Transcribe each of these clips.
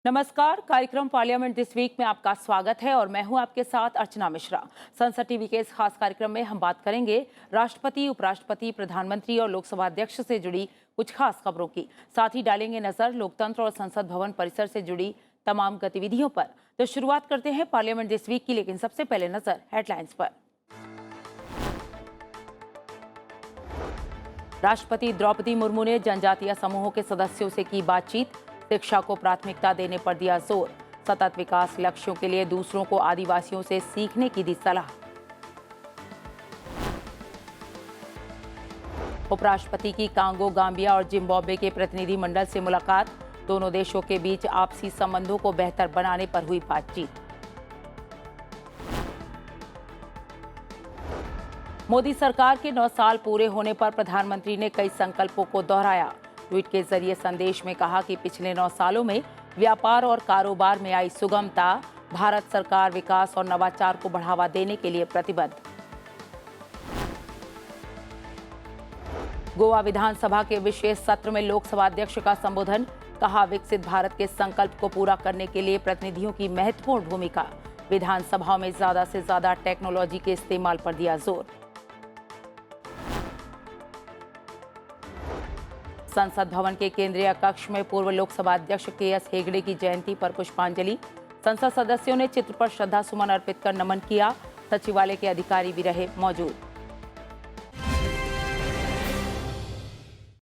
नमस्कार। कार्यक्रम parliament this week में आपका स्वागत है और मैं हूं आपके साथ अर्चना मिश्रा। संसद टीवी के इस खास कार्यक्रम में हम बात करेंगे राष्ट्रपति, उपराष्ट्रपति, प्रधानमंत्री और लोकसभा अध्यक्ष से जुड़ी कुछ खास खबरों की। साथ ही डालेंगे नजर लोकतंत्र और संसद भवन परिसर से जुड़ी तमाम गतिविधियों पर। तो शुरुआत करते हैं पार्लियामेंट दिस वीक की, लेकिन सबसे पहले नजर हेडलाइंस पर। राष्ट्रपति द्रौपदी मुर्मू ने जनजातीय समूहों के सदस्यों से की बातचीत। शिक्षा को प्राथमिकता देने पर दिया जोर। सतत विकास लक्ष्यों के लिए दूसरों को आदिवासियों से सीखने की दी सलाह। उपराष्ट्रपति की कांगो, गाम्बिया और जिम्बाब्वे के प्रतिनिधि मंडल से मुलाकात। दोनों देशों के बीच आपसी संबंधों को बेहतर बनाने पर हुई बातचीत। मोदी सरकार के 9 साल पूरे होने पर प्रधानमंत्री ने कई संकल्पों को दोहराया। ट्वीट के जरिए संदेश में कहा कि पिछले 9 सालों में व्यापार और कारोबार में आई सुगमता। भारत सरकार विकास और नवाचार को बढ़ावा देने के लिए प्रतिबद्ध। गोवा विधानसभा के विशेष सत्र में लोकसभा अध्यक्ष का संबोधन। कहा, विकसित भारत के संकल्प को पूरा करने के लिए प्रतिनिधियों की महत्वपूर्ण भूमिका। विधानसभाओं में ज्यादा से ज्यादा टेक्नोलॉजी के इस्तेमाल पर दिया जोर। संसद भवन के केंद्रीय कक्ष में पूर्व लोकसभा अध्यक्ष के.एस. हेगड़े की जयंती पर पुष्पांजलि। संसद सदस्यों ने चित्र पर श्रद्धा सुमन अर्पित कर नमन किया। सचिवालय के अधिकारी भी रहे मौजूद।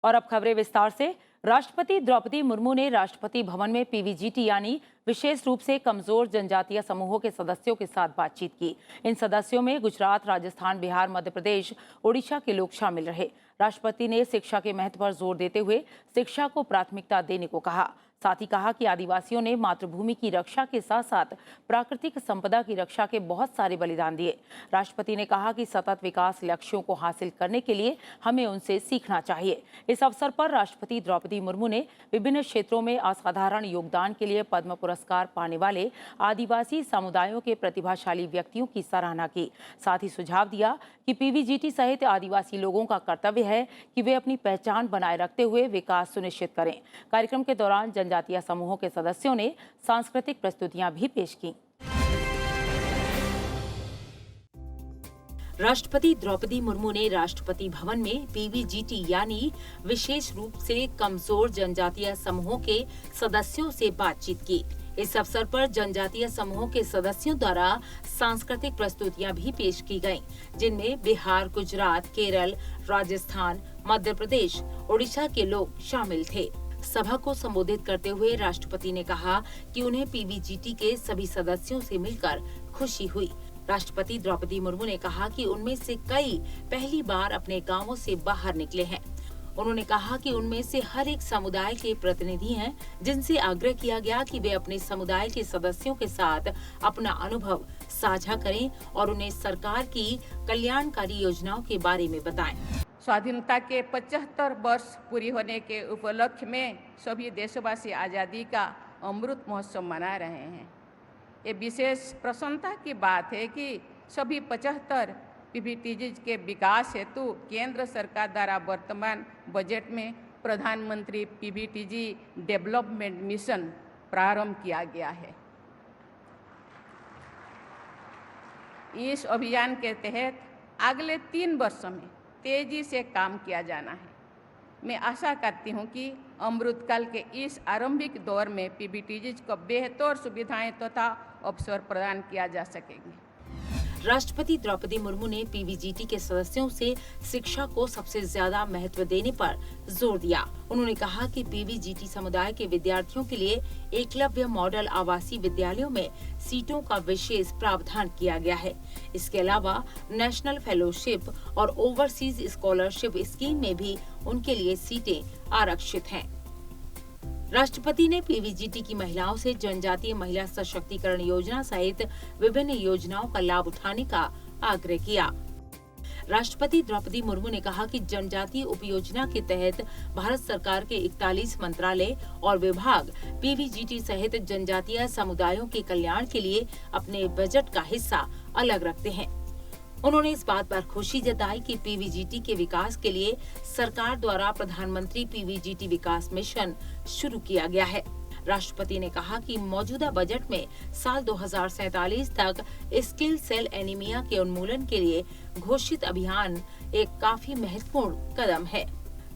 और अब खबरें विस्तार से। राष्ट्रपति द्रौपदी मुर्मू ने राष्ट्रपति भवन में पीवीजीटी यानी विशेष रूप से कमजोर जनजातीय समूहों के सदस्यों के साथ बातचीत की। इन सदस्यों में गुजरात, राजस्थान, बिहार, मध्य प्रदेश, ओडिशा के लोग शामिल रहे। राष्ट्रपति ने शिक्षा के महत्व पर जोर देते हुए शिक्षा को प्राथमिकता देने को कहा। साथ ही कहा कि आदिवासियों ने मातृभूमि की रक्षा के साथ साथ प्राकृतिक संपदा की रक्षा के बहुत सारे बलिदान दिए। राष्ट्रपति ने कहा कि सतत विकास लक्ष्यों को हासिल करने के लिए हमें उनसे सीखना चाहिए। इस अवसर पर राष्ट्रपति द्रौपदी मुर्मू ने विभिन्न क्षेत्रों में असाधारण योगदान के लिए पद्म पुरस्कार पाने वाले आदिवासी समुदायों के प्रतिभाशाली व्यक्तियों की सराहना की। साथ ही सुझाव दिया कि पीवीजीटी सहित आदिवासी लोगों का कर्तव्य है कि वे अपनी पहचान बनाए रखते हुए विकास सुनिश्चित करें। कार्यक्रम के दौरान जनजातीय समूहों के सदस्यों ने सांस्कृतिक प्रस्तुतियां भी पेश की। राष्ट्रपति द्रौपदी मुर्मू ने राष्ट्रपति भवन में पीवीजीटी यानी विशेष रूप से कमजोर जनजातीय समूहों के सदस्यों से बातचीत की। इस अवसर पर जनजातीय समूहों के सदस्यों द्वारा सांस्कृतिक प्रस्तुतियां भी पेश की गईं, जिनमें बिहार, गुजरात, केरल, राजस्थान, मध्य प्रदेश, ओडिशा के लोग शामिल थे। सभा को संबोधित करते हुए राष्ट्रपति ने कहा कि उन्हें पीवीजीटी के सभी सदस्यों से मिलकर खुशी हुई। राष्ट्रपति द्रौपदी मुर्मू ने कहा कि उनमें से कई पहली बार अपने गांवों से बाहर निकले हैं। उन्होंने कहा कि उनमें से हर एक समुदाय के प्रतिनिधि हैं, जिनसे आग्रह किया गया कि वे अपने समुदाय के सदस्यों के साथ अपना अनुभव साझा करें और उन्हें सरकार की कल्याणकारी योजनाओं के बारे में बताएं। स्वाधीनता के 75 वर्ष पूरी होने के उपलक्ष्य में सभी देशवासी आज़ादी का अमृत महोत्सव मना रहे हैं। ये विशेष प्रसन्नता की बात है कि सभी 75 पीवीटीजी के विकास हेतु केंद्र सरकार द्वारा वर्तमान बजट में प्रधानमंत्री पीवीटीजी डेवलपमेंट मिशन प्रारंभ किया गया है। इस अभियान के तहत अगले 3 वर्षों में तेजी से काम किया जाना है। मैं आशा करती हूं कि अमृतकाल के इस आरंभिक दौर में पीवीटीजी को बेहतर सुविधाएं तथा अवसर प्रदान किया जा सकेगी। राष्ट्रपति द्रौपदी मुर्मू ने पीवीजीटी के सदस्यों से शिक्षा को सबसे ज्यादा महत्व देने पर जोर दिया। उन्होंने कहा कि पीवीजीटी समुदाय के विद्यार्थियों के लिए एकलव्य मॉडल आवासीय विद्यालयों में सीटों का विशेष प्रावधान किया गया है। इसके अलावा नेशनल फेलोशिप और ओवरसीज स्कॉलरशिप स्कीम में भी उनके लिए सीटें आरक्षित हैं। राष्ट्रपति ने पीवीजीटी की महिलाओं से जनजातीय महिला सशक्तिकरण योजना सहित विभिन्न योजनाओं का लाभ उठाने का आग्रह किया। राष्ट्रपति द्रौपदी मुर्मू ने कहा कि जनजातीय उपयोजना के तहत भारत सरकार के 41 मंत्रालय और विभाग पीवीजीटी सहित जनजातीय समुदायों के कल्याण के लिए अपने बजट का हिस्सा अलग रखते हैं। उन्होंने इस बात पर खुशी जताई कि पीवीजीटी के विकास के लिए सरकार द्वारा प्रधानमंत्री पीवीजीटी विकास मिशन शुरू किया गया है। राष्ट्रपति ने कहा कि मौजूदा बजट में साल 2047 तक स्किल सेल एनीमिया के उन्मूलन के लिए घोषित अभियान एक काफी महत्वपूर्ण कदम है।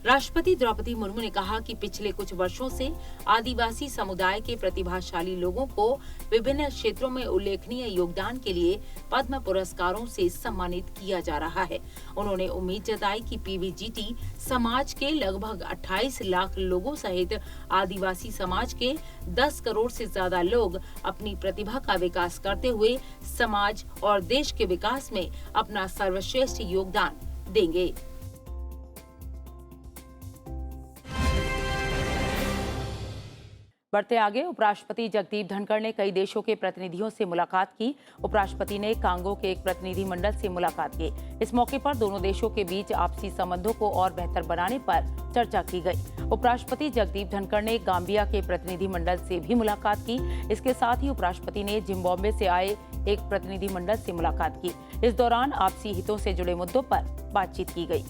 राष्ट्रपति द्रौपदी मुर्मू ने कहा कि पिछले कुछ वर्षों से आदिवासी समुदाय के प्रतिभाशाली लोगों को विभिन्न क्षेत्रों में उल्लेखनीय योगदान के लिए पद्म पुरस्कारों से सम्मानित किया जा रहा है। उन्होंने उम्मीद जताई कि पीवीजीटी समाज के लगभग 28 लाख लोगों सहित आदिवासी समाज के 10 करोड़ से ज्यादा लोग अपनी प्रतिभा का विकास करते हुए समाज और देश के विकास में अपना सर्वश्रेष्ठ योगदान देंगे। बढ़ते आगे, उपराष्ट्रपति जगदीप धनखड़ ने कई देशों के प्रतिनिधियों से मुलाकात की। उपराष्ट्रपति ने कांगो के एक प्रतिनिधिमंडल से मुलाकात की। इस मौके पर दोनों देशों के बीच आपसी संबंधों को और बेहतर बनाने पर चर्चा की गई। उपराष्ट्रपति जगदीप धनखड़ ने गाम्बिया के प्रतिनिधिमंडल से भी मुलाकात की। इसके साथ ही उपराष्ट्रपति ने जिम्बाब्वे से आए एक प्रतिनिधिमंडल से मुलाकात की। इस दौरान आपसी हितों से जुड़े मुद्दों पर बातचीत की गई।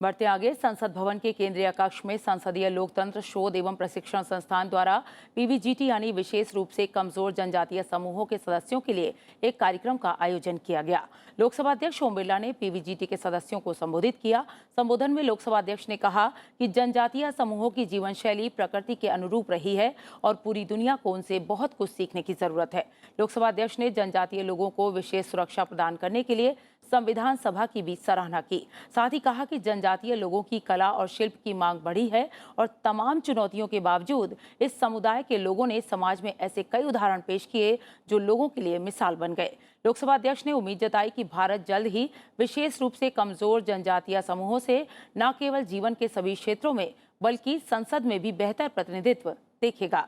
बढ़ते आगे, संसद भवन के केंद्रीय कक्ष में संसदीय लोकतंत्र शोध एवं प्रशिक्षण संस्थान द्वारा पीवीजीटी यानी विशेष रूप से कमजोर जनजातीय समूहों के सदस्यों के लिए एक कार्यक्रम का आयोजन किया गया। लोकसभा अध्यक्ष ओम बिरला ने पीवीजीटी के सदस्यों को संबोधित किया। संबोधन में लोकसभा अध्यक्ष ने कहा कि जनजातीय समूहों की जीवन शैली प्रकृति के अनुरूप रही है और पूरी दुनिया को उनसे बहुत कुछ सीखने की जरूरत है। लोकसभा अध्यक्ष ने जनजातीय लोगों को विशेष सुरक्षा प्रदान करने के लिए संविधान सभा की भी सराहना की। साथ ही कहा कि जनजातीय लोगों की कला और शिल्प की मांग बढ़ी है और तमाम चुनौतियों के बावजूद इस समुदाय के लोगों ने समाज में ऐसे कई उदाहरण पेश किए जो लोगों के लिए मिसाल बन गए। लोकसभा अध्यक्ष ने उम्मीद जताई कि भारत जल्द ही विशेष रूप से कमजोर जनजातीय समूहों से न केवल जीवन के सभी क्षेत्रों में बल्कि संसद में भी बेहतर प्रतिनिधित्व देखेगा।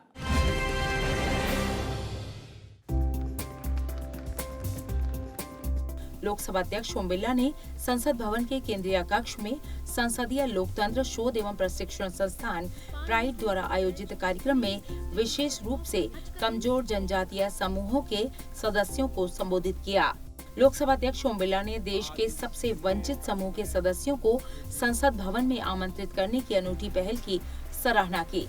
लोकसभा अध्यक्ष ओम बिरला ने संसद भवन के केंद्रीय कक्ष में संसदीय लोकतंत्र शोध एवं प्रशिक्षण संस्थान प्राइड द्वारा आयोजित कार्यक्रम में विशेष रूप से कमजोर जनजातीय समूहों के सदस्यों को संबोधित किया। लोकसभा अध्यक्ष ओम बिरला ने देश के सबसे वंचित समूह के सदस्यों को संसद भवन में आमंत्रित करने की अनूठी पहल की सराहना की।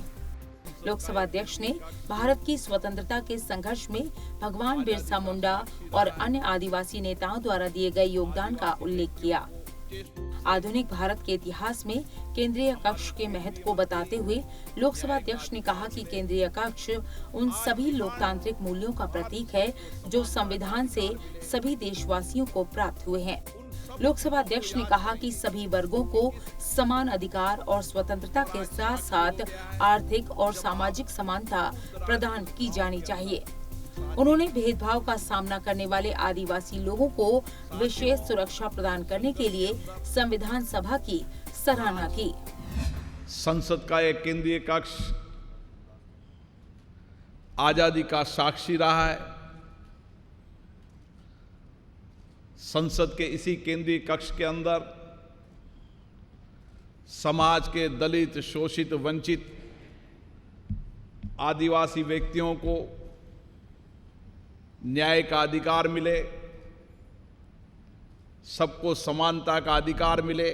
लोकसभा अध्यक्ष ने भारत की स्वतंत्रता के संघर्ष में भगवान बिरसा मुंडा और अन्य आदिवासी नेताओं द्वारा दिए गए योगदान का उल्लेख किया। आधुनिक भारत के इतिहास में केंद्रीय कक्ष के महत्व को बताते हुए लोकसभा अध्यक्ष ने कहा कि केंद्रीय कक्ष उन सभी लोकतांत्रिक मूल्यों का प्रतीक है जो संविधान से सभी देशवासियों को प्राप्त हुए हैं। लोकसभा अध्यक्ष ने कहा कि सभी वर्गों को समान अधिकार और स्वतंत्रता के साथ साथ आर्थिक और सामाजिक समानता प्रदान की जानी चाहिए। उन्होंने भेदभाव का सामना करने वाले आदिवासी लोगों को विशेष सुरक्षा प्रदान करने के लिए संविधान सभा की सराहना की। संसद का एक केंद्रीय कक्ष आजादी का साक्षी रहा है। संसद के इसी केंद्रीय कक्ष के अंदर समाज के दलित, शोषित, वंचित आदिवासी व्यक्तियों को न्याय का अधिकार मिले, सबको समानता का अधिकार मिले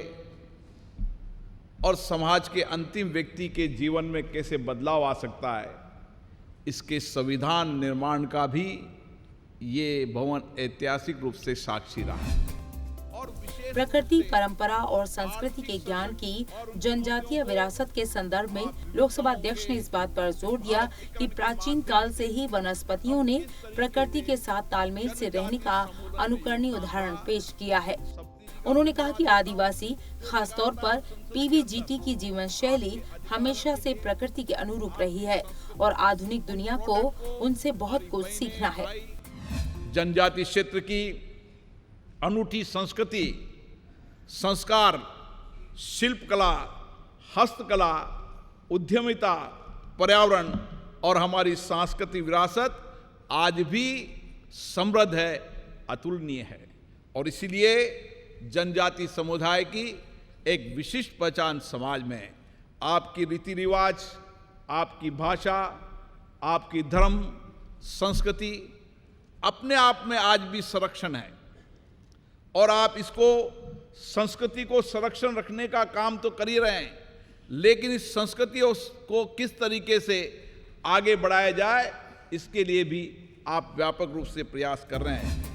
और समाज के अंतिम व्यक्ति के जीवन में कैसे बदलाव आ सकता है, इसके संविधान निर्माण का भी ये भवन ऐतिहासिक रूप से साक्षी रहा। प्रकृति, परंपरा और संस्कृति के ज्ञान की जनजातीय विरासत के संदर्भ में लोकसभा अध्यक्ष ने इस बात पर जोर दिया कि प्राचीन काल से ही वनस्पतियों ने प्रकृति के साथ तालमेल से रहने का अनुकरणीय उदाहरण पेश किया है। उन्होंने कहा कि आदिवासी, खासतौर पर पीवीजीटी की जीवन शैली हमेशा से प्रकृति के अनुरूप रही है और आधुनिक दुनिया को उनसे बहुत कुछ सीखना है। जनजाति क्षेत्र की अनूठी संस्कृति, संस्कार, शिल्पकला, हस्तकला, उद्यमिता, पर्यावरण और हमारी सांस्कृतिक विरासत आज भी समृद्ध है, अतुलनीय है और इसीलिए जनजाति समुदाय की एक विशिष्ट पहचान समाज में है। आपकी रीति रिवाज, आपकी भाषा, आपकी धर्म, संस्कृति अपने आप में आज भी संरक्षण है और आप इसको, संस्कृति को संरक्षण रखने का काम तो कर ही रहे हैं, लेकिन इस संस्कृति को किस तरीके से आगे बढ़ाया जाए, इसके लिए भी आप व्यापक रूप से प्रयास कर रहे हैं।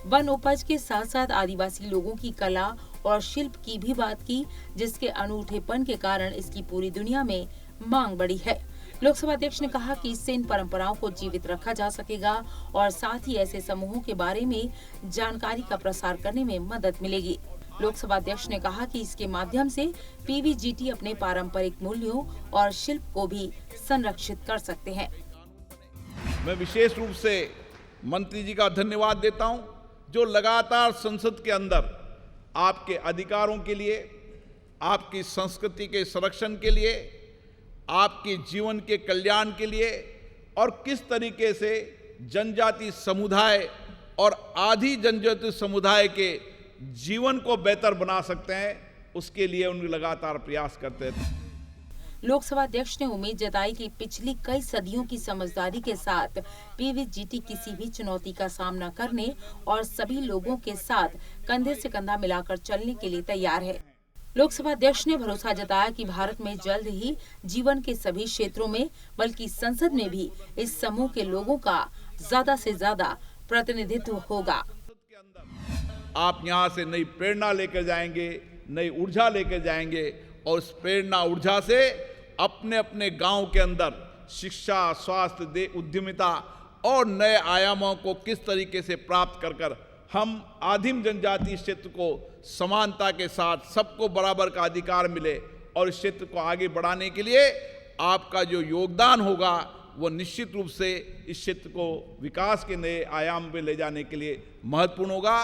वन उपज के साथ साथ आदिवासी लोगों की कला और शिल्प की भी बात की, जिसके अनूठेपन के कारण इसकी पूरी दुनिया में मांग बढ़ी है। लोकसभा अध्यक्ष ने कहा कि इससे इन परंपराओं को जीवित रखा जा सकेगा और साथ ही ऐसे समूहों के बारे में जानकारी का प्रसार करने में मदद मिलेगी। लोकसभा अध्यक्ष ने कहा कि इसके माध्यम से पीवीजीटी अपने पारंपरिक मूल्यों और शिल्प को भी संरक्षित कर सकते हैं। मैं विशेष रूप से मंत्री जी का धन्यवाद देता हूं, जो लगातार संसद के अंदर आपके अधिकारों के लिए, आपकी संस्कृति के संरक्षण के लिए, आपके जीवन के कल्याण के लिए और किस तरीके से जनजाति समुदाय और आदि जनजाति समुदाय के जीवन को बेहतर बना सकते हैं, उसके लिए उन्हें लगातार प्रयास करते थे। लोकसभा अध्यक्ष ने उम्मीद जताई कि पिछली कई सदियों की समझदारी के साथ पीवीजीटी किसी भी चुनौती का सामना करने और सभी लोगों के साथ कंधे से कंधा मिलाकर चलने के लिए तैयार है। लोकसभा अध्यक्ष ने भरोसा जताया कि भारत में जल्द ही जीवन के सभी क्षेत्रों में, बल्कि संसद में भी इस समूह के लोगों का ज्यादा से ज्यादा प्रतिनिधित्व होगा। आप यहाँ से नई प्रेरणा लेकर जाएंगे, नई ऊर्जा लेकर जाएंगे और उस प्रेरणा ऊर्जा से अपने अपने गांव के अंदर शिक्षा, स्वास्थ्य, उद्यमिता और नए आयामों को किस तरीके से प्राप्त कर हम आदिम जनजाति क्षेत्र को समानता के साथ सबको बराबर का अधिकार मिले और इस क्षेत्र को आगे बढ़ाने के लिए आपका जो योगदान होगा वो निश्चित रूप से इस क्षेत्र को विकास के नए आयाम पे ले जाने के लिए महत्वपूर्ण होगा।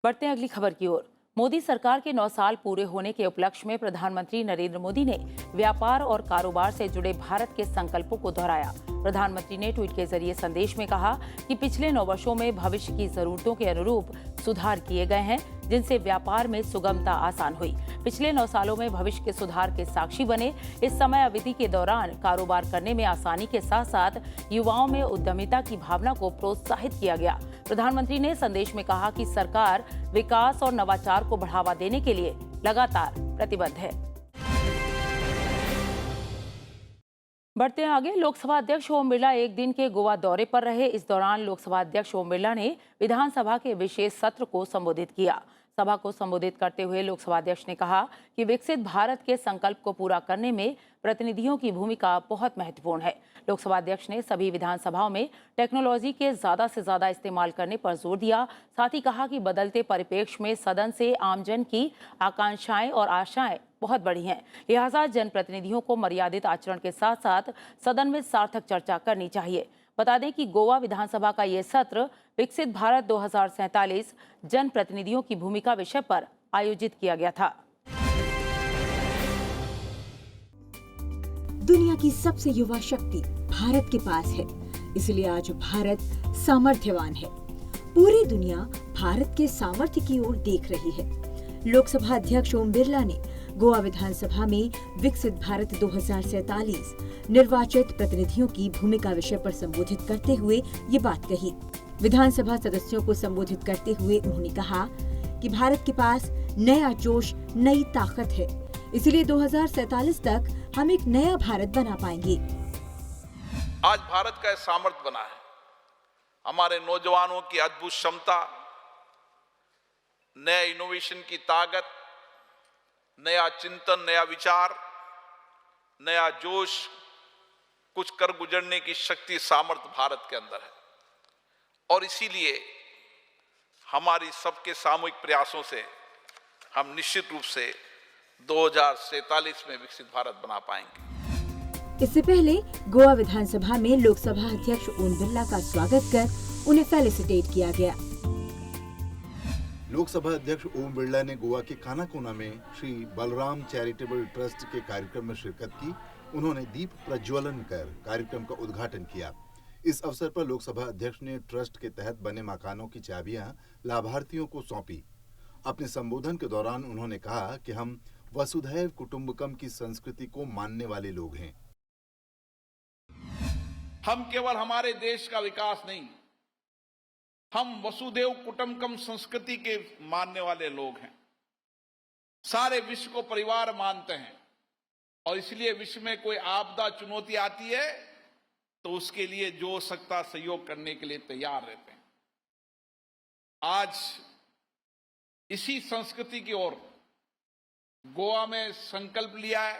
बढ़ते हैं अगली खबर की ओर। मोदी सरकार के 9 साल पूरे होने के उपलक्ष्य में प्रधानमंत्री नरेंद्र मोदी ने व्यापार और कारोबार से जुड़े भारत के संकल्पों को दोहराया। प्रधानमंत्री ने ट्वीट के जरिए संदेश में कहा कि पिछले 9 वर्षों में भविष्य की जरूरतों के अनुरूप सुधार किए गए हैं, जिनसे व्यापार में सुगमता आसान हुई। पिछले 9 सालों में भविष्य के सुधार के साक्षी बने। इस समय अवधि के दौरान कारोबार करने में आसानी के साथ साथ युवाओं में उद्यमिता की भावना को प्रोत्साहित किया गया। प्रधानमंत्री ने संदेश में कहा कि सरकार विकास और नवाचार को बढ़ावा देने के लिए लगातार प्रतिबद्ध है। बढ़ते हैं आगे। लोकसभा अध्यक्ष ओम बिरला एक दिन के गोवा दौरे पर रहे। इस दौरान लोकसभा अध्यक्ष ओम बिरला ने विधानसभा के विशेष सत्र को संबोधित किया। सभा को संबोधित करते हुए लोकसभा अध्यक्ष ने कहा कि विकसित भारत के संकल्प को पूरा करने में प्रतिनिधियों की भूमिका बहुत महत्वपूर्ण है। लोकसभा अध्यक्ष ने सभी विधानसभाओं में टेक्नोलॉजी के ज्यादा से ज्यादा इस्तेमाल करने पर जोर दिया। साथ ही कहा कि बदलते परिप्रेक्ष्य में सदन से आमजन की आकांक्षाएं और आशाएं बहुत बड़ी हैं, लिहाजा जनप्रतिनिधियों को मर्यादित आचरण के साथ साथ सदन में सार्थक चर्चा करनी चाहिए। बता दें कि गोवा विधानसभा का ये सत्र विकसित भारत 2047 जनप्रतिनिधियों की भूमिका विषय पर आयोजित किया गया था। दुनिया की सबसे युवा शक्ति भारत के पास है, इसलिए आज भारत सामर्थ्यवान है। पूरी दुनिया भारत के सामर्थ्य की ओर देख रही है। लोकसभा अध्यक्ष ओम बिरला ने गोवा विधानसभा में विकसित भारत 2047 निर्वाचित प्रतिनिधियों की भूमिका विषय पर संबोधित करते हुए ये बात कही। विधानसभा सदस्यों को संबोधित करते हुए उन्होंने कहा कि भारत के पास नया जोश, नई ताकत है, इसलिए 2047 तक हम एक नया भारत बना पाएंगे। आज भारत का सामर्थ्य बना है, हमारे नौजवानों की अद्भुत क्षमता, नए इनोवेशन की ताकत, नया चिंतन, नया विचार, नया जोश, कुछ कर गुजरने की शक्ति, सामर्थ्य भारत के अंदर है। और इसीलिए हमारी सबके सामूहिक प्रयासों से हम निश्चित रूप से 2047 में विकसित भारत बना पाएंगे। इससे पहले गोवा विधानसभा में लोकसभा अध्यक्ष ओम बिरला का स्वागत कर उन्हें फेलिसिटेट किया गया। लोकसभा अध्यक्ष ओम बिरला ने गोवा के कानाकोना में श्री बलराम चैरिटेबल ट्रस्ट के कार्यक्रम में शिरकत की। उन्होंने दीप प्रज्वलन कर कार्यक्रम का उद्घाटन किया। इस अवसर पर लोकसभा अध्यक्ष ने ट्रस्ट के तहत बने मकानों की चाबियां लाभार्थियों को सौंपी। अपने संबोधन के दौरान उन्होंने कहा कि हम वसुधैव कुटुंबकम की संस्कृति को मानने वाले लोग हैं। हम केवल हमारे देश का विकास नहीं, हम वसुधैव कुटुंबकम संस्कृति के मानने वाले लोग हैं। सारे विश्व को परिवार मानते हैं और इसलिए विश्व में कोई आपदा चुनौती आती है तो उसके लिए जो हो सकता सहयोग करने के लिए तैयार रहते हैं। आज इसी संस्कृति की ओर गोवा में संकल्प लिया है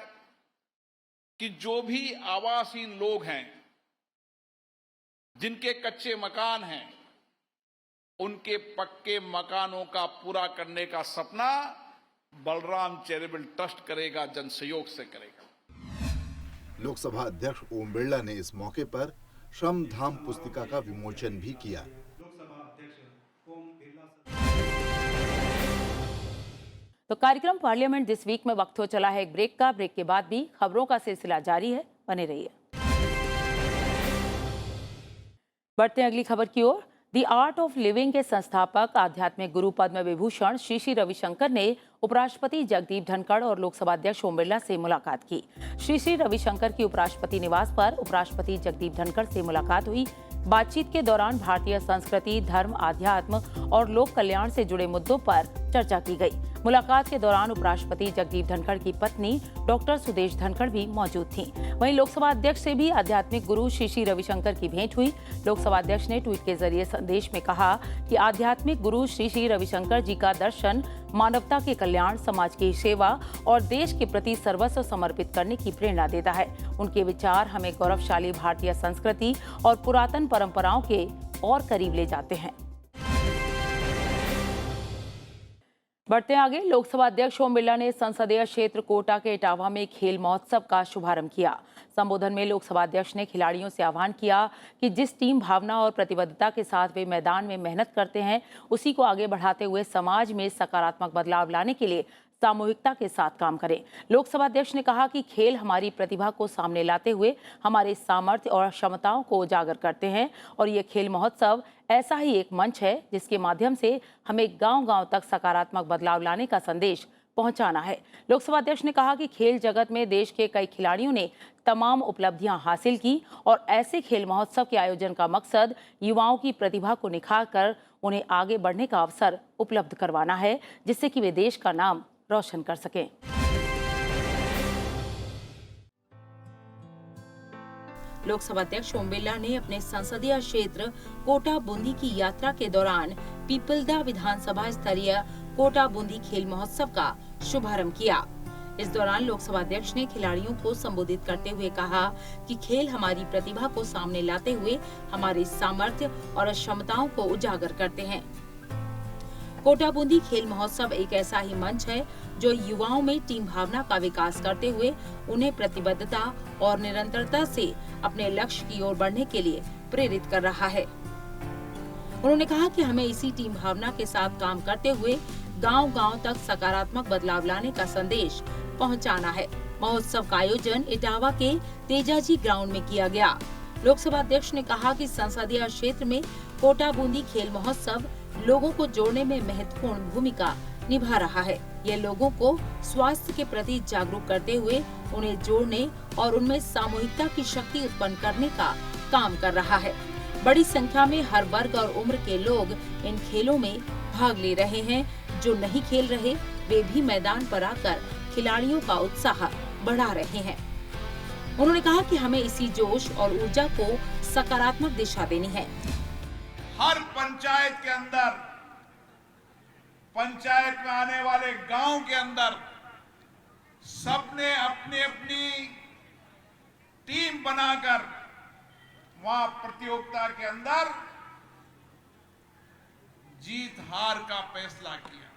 कि जो भी आवासहीन लोग हैं, जिनके कच्चे मकान हैं, उनके पक्के मकानों का पूरा करने का सपना बलराम चैरिटेबल ट्रस्ट करेगा, जन सहयोग से करेगा। लोकसभा अध्यक्ष ओम बिरला ने इस मौके पर श्रम धाम पुस्तिका का विमोचन भी किया। तो कार्यक्रम पार्लियामेंट दिस वीक में वक्त हो चला है एक ब्रेक का। ब्रेक के बाद भी खबरों का सिलसिला जारी है, बने रहिए। बढ़ते हैं अगली खबर की ओर। द आर्ट ऑफ लिविंग के संस्थापक आध्यात्मिक गुरु पद्म विभूषण श्री श्री रविशंकर ने उपराष्ट्रपति जगदीप धनखड़ और लोकसभा अध्यक्ष ओम बिरला से मुलाकात की। श्री श्री रविशंकर की उपराष्ट्रपति निवास पर उपराष्ट्रपति जगदीप धनखड़ से मुलाकात हुई। बातचीत के दौरान भारतीय संस्कृति, धर्म, आध्यात्म और लोक कल्याण से जुड़े मुद्दों पर चर्चा की गई। मुलाकात के दौरान उपराष्ट्रपति जगदीप धनखड़ की पत्नी डॉक्टर सुदेश धनखड़ भी मौजूद थीं। वहीं लोकसभा अध्यक्ष से भी आध्यात्मिक गुरु श्री श्री रविशंकर की भेंट हुई। लोकसभा अध्यक्ष ने ट्वीट के जरिए संदेश में कहा कि आध्यात्मिक गुरु श्री श्री रविशंकर जी का दर्शन मानवता के कल्याण, समाज की सेवा और देश के प्रति सर्वस्व समर्पित करने की प्रेरणा देता है। उनके विचार हमें गौरवशाली भारतीय संस्कृति और पुरातन परंपराओं के और करीब ले जाते हैं। बढ़ते आगे। लोकसभा अध्यक्ष ओम बिरला ने संसदीय क्षेत्र कोटा के इटावा में खेल महोत्सव का शुभारंभ किया। संबोधन में लोकसभा अध्यक्ष ने खिलाड़ियों से आह्वान किया कि जिस टीम भावना और प्रतिबद्धता के साथ वे मैदान में मेहनत करते हैं, उसी को आगे बढ़ाते हुए समाज में सकारात्मक बदलाव लाने के लिए सामूहिकता के साथ काम करें। लोकसभा अध्यक्ष ने कहा कि खेल हमारी प्रतिभा को सामने लाते हुए हमारे सामर्थ्य और क्षमताओं को उजागर करते हैं और ये खेल महोत्सव ऐसा ही एक मंच है जिसके माध्यम से हमें गांव-गांव तक सकारात्मक बदलाव लाने का संदेश पहुंचाना है। लोकसभा अध्यक्ष ने कहा कि खेल जगत में देश के कई खिलाड़ियों ने तमाम उपलब्धियां हासिल की और ऐसे खेल महोत्सव के आयोजन का मकसद युवाओं की प्रतिभा को निखारकर उन्हें आगे बढ़ने का अवसर उपलब्ध करवाना है, जिससे कि वे देश का नाम रोशन कर सकें। लोकसभा अध्यक्ष ओम बिरला ने अपने संसदीय क्षेत्र कोटा बूंदी की यात्रा के दौरान पीपलदा विधानसभा स्तरीय कोटा बूंदी खेल महोत्सव का शुभारंभ किया। इस दौरान लोकसभा अध्यक्ष ने खिलाड़ियों को संबोधित करते हुए कहा कि खेल हमारी प्रतिभा को सामने लाते हुए हमारे सामर्थ्य और क्षमताओं को उजागर करते हैं। कोटा बूंदी खेल महोत्सव एक ऐसा ही मंच है जो युवाओं में टीम भावना का विकास करते हुए उन्हें प्रतिबद्धता और निरंतरता से अपने लक्ष्य की ओर बढ़ने के लिए प्रेरित कर रहा है। उन्होंने कहा कि हमें इसी टीम भावना के साथ काम करते हुए गांव-गांव तक सकारात्मक बदलाव लाने का संदेश पहुंचाना है। महोत्सव का आयोजन इटावा के तेजाजी ग्राउंड में किया गया। लोकसभा अध्यक्ष ने कहा कि संसदीय क्षेत्र में कोटा बूंदी खेल महोत्सव लोगों को जोड़ने में महत्वपूर्ण भूमिका निभा रहा है। ये लोगों को स्वास्थ्य के प्रति जागरूक करते हुए उन्हें जोड़ने और उनमें सामूहिकता की शक्ति उत्पन्न करने का काम कर रहा है। बड़ी संख्या में हर वर्ग और उम्र के लोग इन खेलों में भाग ले रहे हैं। जो नहीं खेल रहे वे भी मैदान पर आकर खिलाड़ियों का उत्साह बढ़ा रहे हैं। उन्होंने कहा कि हमें इसी जोश और ऊर्जा को सकारात्मक दिशा देनी है। हर पंचायत के अंदर, पंचायत में आने वाले गांव के अंदर सबने अपनी अपनी टीम बनाकर वहां प्रतियोगिता के अंदर जीत हार का फैसला किया।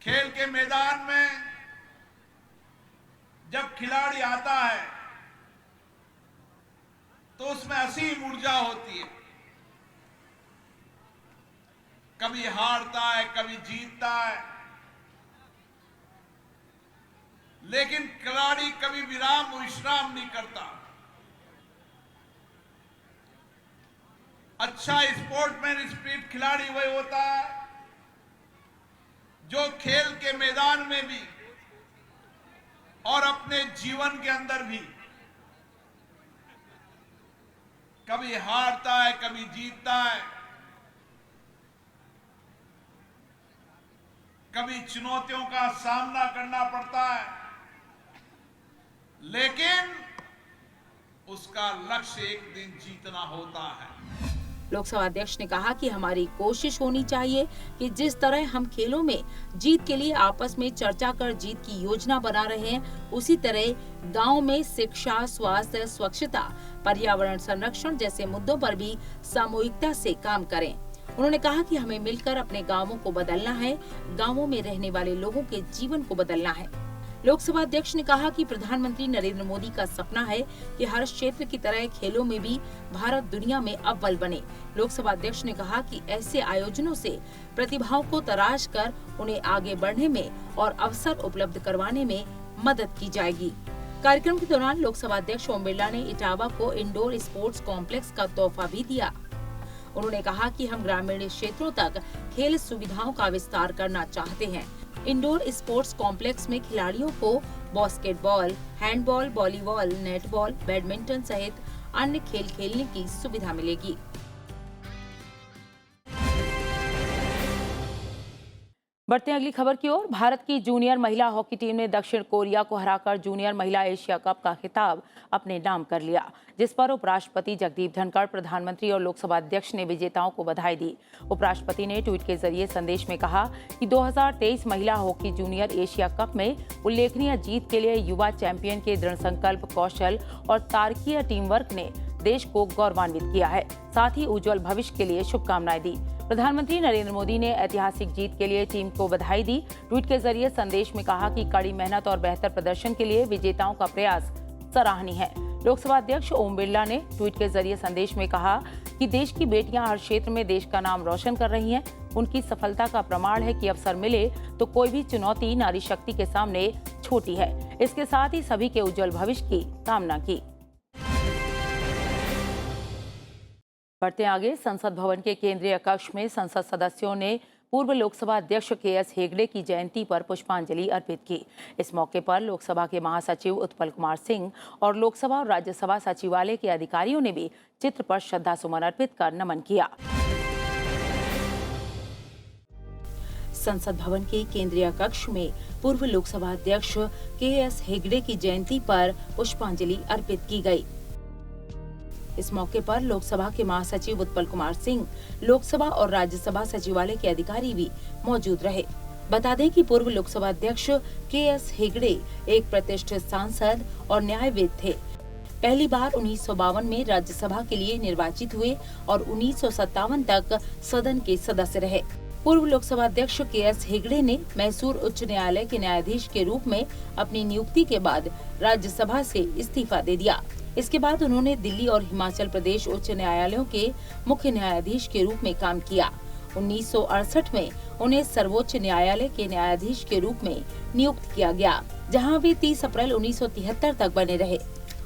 खेल के मैदान में जब खिलाड़ी आता है तो उसमें असीम ऊर्जा होती है। कभी हारता है, कभी जीतता है, लेकिन खिलाड़ी कभी विश्राम नहीं करता। अच्छा स्पोर्ट्समैन स्पिरिट खिलाड़ी वही होता है जो खेल के मैदान में भी और अपने जीवन के अंदर भी कभी हारता है, कभी जीतता है, कभी चुनौतियों का सामना करना पड़ता है, लेकिन उसका लक्ष्य एक दिन जीतना होता है। लोकसभा अध्यक्ष ने कहा कि हमारी कोशिश होनी चाहिए कि जिस तरह हम खेलों में जीत के लिए आपस में चर्चा कर जीत की योजना बना रहे हैं, उसी तरह गांव में शिक्षा, स्वास्थ्य, स्वच्छता, पर्यावरण संरक्षण जैसे मुद्दों पर भी सामूहिकता से काम करें। उन्होंने कहा कि हमें मिलकर अपने गांवों को बदलना है, गांवों में रहने वाले लोगों के जीवन को बदलना है। लोकसभा अध्यक्ष ने कहा कि प्रधानमंत्री नरेंद्र मोदी का सपना है कि हर क्षेत्र की तरह खेलों में भी भारत दुनिया में अव्वल बने। लोकसभा अध्यक्ष ने कहा कि ऐसे आयोजनों से प्रतिभाओं को तराश कर उन्हें आगे बढ़ने में और अवसर उपलब्ध करवाने में मदद की जाएगी। कार्यक्रम के दौरान लोकसभा अध्यक्ष ओम बिरला ने इटावा को इंडोर स्पोर्ट्स कॉम्प्लेक्स का तोहफा भी दिया। उन्होंने कहा कि हम ग्रामीण क्षेत्रों तक खेल सुविधाओं का विस्तार करना चाहते हैं। इंडोर स्पोर्ट्स कॉम्प्लेक्स में खिलाड़ियों को basketball, handball, volleyball, netball, badminton सहित अन्य खेल खेलने की सुविधा मिलेगी। बढ़ते हैं अगली खबर की ओर। भारत की जूनियर महिला हॉकी टीम ने दक्षिण कोरिया को हराकर जूनियर महिला एशिया कप का खिताब अपने नाम कर लिया, जिस पर उपराष्ट्रपति जगदीप धनखड़, प्रधानमंत्री और लोकसभा अध्यक्ष ने विजेताओं को बधाई दी। उपराष्ट्रपति ने ट्वीट के जरिए संदेश में कहा कि 2023 महिला हॉकी जूनियर एशिया कप में उल्लेखनीय जीत के लिए युवा चैंपियन के दृढ़ संकल्प, कौशल और तारकीय टीम वर्क ने देश को गौरवान्वित किया है। साथ ही उज्जवल भविष्य के लिए शुभकामनाएं दी। प्रधानमंत्री नरेंद्र मोदी ने ऐतिहासिक जीत के लिए टीम को बधाई दी। ट्वीट के जरिए संदेश में कहा कि कड़ी मेहनत और बेहतर प्रदर्शन के लिए विजेताओं का प्रयास सराहनीय है। लोकसभा अध्यक्ष ओम बिरला ने ट्वीट के जरिए संदेश में कहा कि देश की बेटियां हर क्षेत्र में देश का नाम रोशन कर रही हैं। उनकी सफलता का प्रमाण है कि अवसर मिले तो कोई भी चुनौती नारी शक्ति के सामने छोटी है। इसके साथ ही सभी के उज्जवल भविष्य की कामना की। बढ़ते आगे। संसद भवन के केंद्रीय कक्ष में संसद सदस्यों ने पूर्व लोकसभा अध्यक्ष के.एस. हेगड़े की जयंती पर पुष्पांजलि अर्पित की। इस मौके पर लोकसभा के महासचिव उत्पल कुमार सिंह और लोकसभा और राज्यसभा सचिवालय के अधिकारियों ने भी चित्र पर श्रद्धा सुमन अर्पित कर नमन किया। संसद भवन के केंद्रीय कक्ष में पूर्व लोकसभा अध्यक्ष के.एस. हेगड़े की जयंती पर पुष्पांजलि अर्पित की गई। इस मौके पर लोकसभा के महासचिव उत्पल कुमार सिंह, लोकसभा और राज्यसभा सचिवालय के अधिकारी भी मौजूद रहे। बता दें कि पूर्व लोकसभा अध्यक्ष के.एस. हेगड़े एक प्रतिष्ठित सांसद और न्यायविद थे। पहली बार 1952 में राज्यसभा के लिए निर्वाचित हुए और 1957 तक सदन के सदस्य रहे। पूर्व लोकसभा अध्यक्ष के.एस. हेगड़े ने मैसूर उच्च न्यायालय के न्यायाधीश के रूप में अपनी नियुक्ति के बाद राज्यसभा से इस्तीफा दे दिया। इसके बाद उन्होंने दिल्ली और हिमाचल प्रदेश उच्च न्यायालयों के मुख्य न्यायाधीश के रूप में काम किया। 1968 में उन्हें सर्वोच्च न्यायालय के न्यायाधीश के रूप में नियुक्त किया गया, जहां वे 30 अप्रैल 1973 तक बने रहे।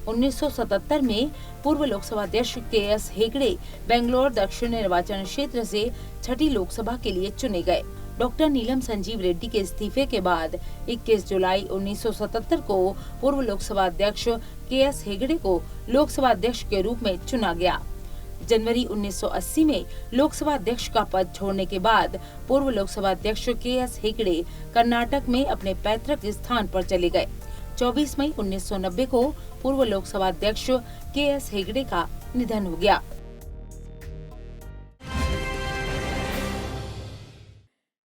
1977 में पूर्व लोकसभा अध्यक्ष के.एस. हेगड़े बेंगलोर दक्षिण निर्वाचन क्षेत्र से छठी लोकसभा के लिए चुने गए। डॉक्टर नीलम संजीव रेड्डी के इस्तीफे के बाद 21 जुलाई 1977 को पूर्व लोकसभा अध्यक्ष के.एस. हेगड़े को लोकसभा अध्यक्ष के रूप में चुना गया। जनवरी 1980 में लोकसभा अध्यक्ष का पद छोड़ने के बाद पूर्व लोकसभा अध्यक्ष के.एस. हेगड़े कर्नाटक में अपने पैतृक स्थान पर चले गए। 24 मई 1990 को पूर्व लोकसभा अध्यक्ष के.एस. हेगड़े का निधन हो गया।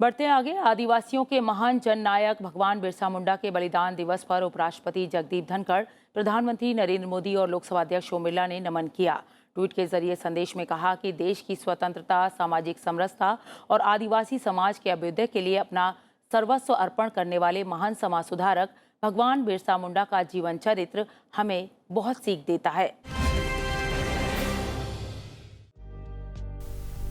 बढ़ते आगे। आदिवासियों के महान जननायक भगवान बिरसा मुंडा के बलिदान दिवस पर उपराष्ट्रपति जगदीप धनखड़, प्रधानमंत्री नरेंद्र मोदी और लोकसभा अध्यक्ष ओम बिरला ने नमन किया। ट्वीट के जरिए संदेश में कहा कि देश की स्वतंत्रता, सामाजिक समरसता और आदिवासी समाज के अभ्युदय के लिए अपना सर्वस्व अर्पण करने वाले महान समाज सुधारक भगवान बिरसा मुंडा का जीवन चरित्र हमें बहुत सीख देता है।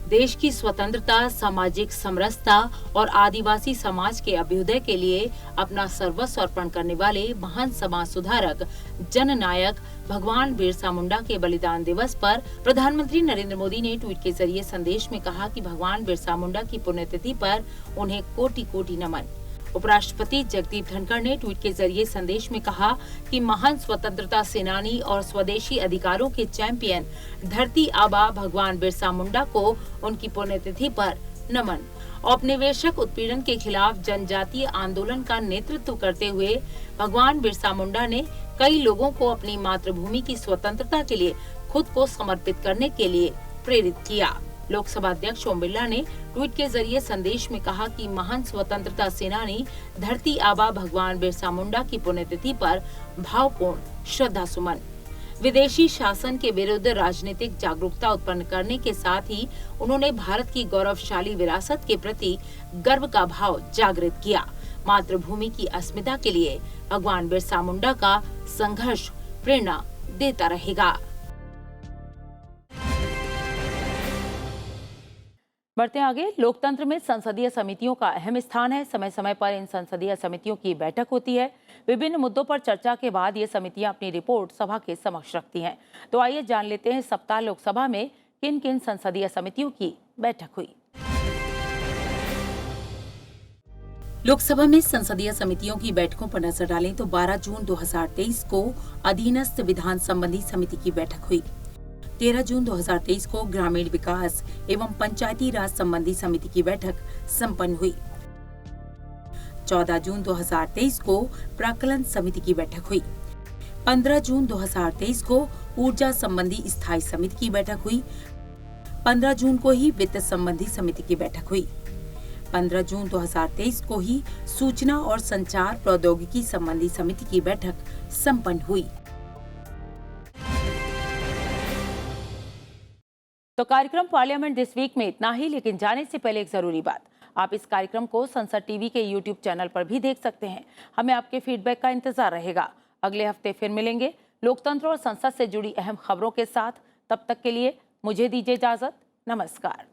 देश की स्वतंत्रता, सामाजिक समरसता और आदिवासी समाज के अभ्युदय के लिए अपना सर्वस्व अर्पण करने वाले महान समाज सुधारक जननायक भगवान बिरसा मुंडा के बलिदान दिवस पर प्रधानमंत्री नरेंद्र मोदी ने ट्वीट के जरिए संदेश में कहा कि भगवान बिरसा मुंडा की पुण्यतिथि पर उन्हें कोटि कोटि नमन। उपराष्ट्रपति जगदीप धनखड़ ने ट्वीट के जरिए संदेश में कहा कि महान स्वतंत्रता सेनानी और स्वदेशी अधिकारों के चैंपियन धरती आबा भगवान बिरसा मुंडा को उनकी पुण्यतिथि पर नमन। औपनिवेशिक उत्पीड़न के खिलाफ जनजातीय आंदोलन का नेतृत्व करते हुए भगवान बिरसा मुंडा ने कई लोगों को अपनी मातृभूमि की स्वतंत्रता के लिए खुद को समर्पित करने के लिए प्रेरित किया। लोकसभा अध्यक्ष ओम बिरला ने ट्वीट के जरिए संदेश में कहा कि महान स्वतंत्रता सेनानी धरती आबा भगवान बिरसा मुंडा की पुण्यतिथि पर भावपूर्ण श्रद्धा सुमन। विदेशी शासन के विरुद्ध राजनीतिक जागरूकता उत्पन्न करने के साथ ही उन्होंने भारत की गौरवशाली विरासत के प्रति गर्व का भाव जागृत किया। मातृभूमि की अस्मिता के लिए भगवान बिरसा मुंडा का संघर्ष प्रेरणा देता रहेगा। बढ़ते आगे, लोकतंत्र में संसदीय समितियों का अहम स्थान है। समय समय पर इन संसदीय समितियों की बैठक होती है। विभिन्न मुद्दों पर चर्चा के बाद ये समितियां अपनी रिपोर्ट सभा के समक्ष रखती हैं। तो आइए जान लेते हैं सप्ताह लोकसभा में किन किन संसदीय समितियों की बैठक हुई। लोकसभा में संसदीय समितियों की बैठकों पर नजर डालें तो 12 जून 2023 को अधीनस्थ विधान संबंधी समिति की बैठक हुई। 13 जून 2023 को ग्रामीण विकास एवं पंचायती राज संबंधी समिति की बैठक संपन्न हुई। 14 जून 2023 को प्राक्कलन समिति की बैठक हुई। 15 जून 2023 को ऊर्जा संबंधी स्थायी समिति की बैठक हुई। 15 जून को ही वित्त संबंधी समिति की बैठक हुई। 15 जून 2023 को ही सूचना और संचार प्रौद्योगिकी संबंधी समिति की बैठक संपन्न हुई। तो कार्यक्रम पार्लियामेंट दिस वीक में इतना ही, लेकिन जाने से पहले एक जरूरी बात, आप इस कार्यक्रम को संसद टीवी के यूट्यूब चैनल पर भी देख सकते हैं। हमें आपके फीडबैक का इंतजार रहेगा। अगले हफ्ते फिर मिलेंगे लोकतंत्र और संसद से जुड़ी अहम खबरों के साथ। तब तक के लिए मुझे दीजिए इजाजत। नमस्कार।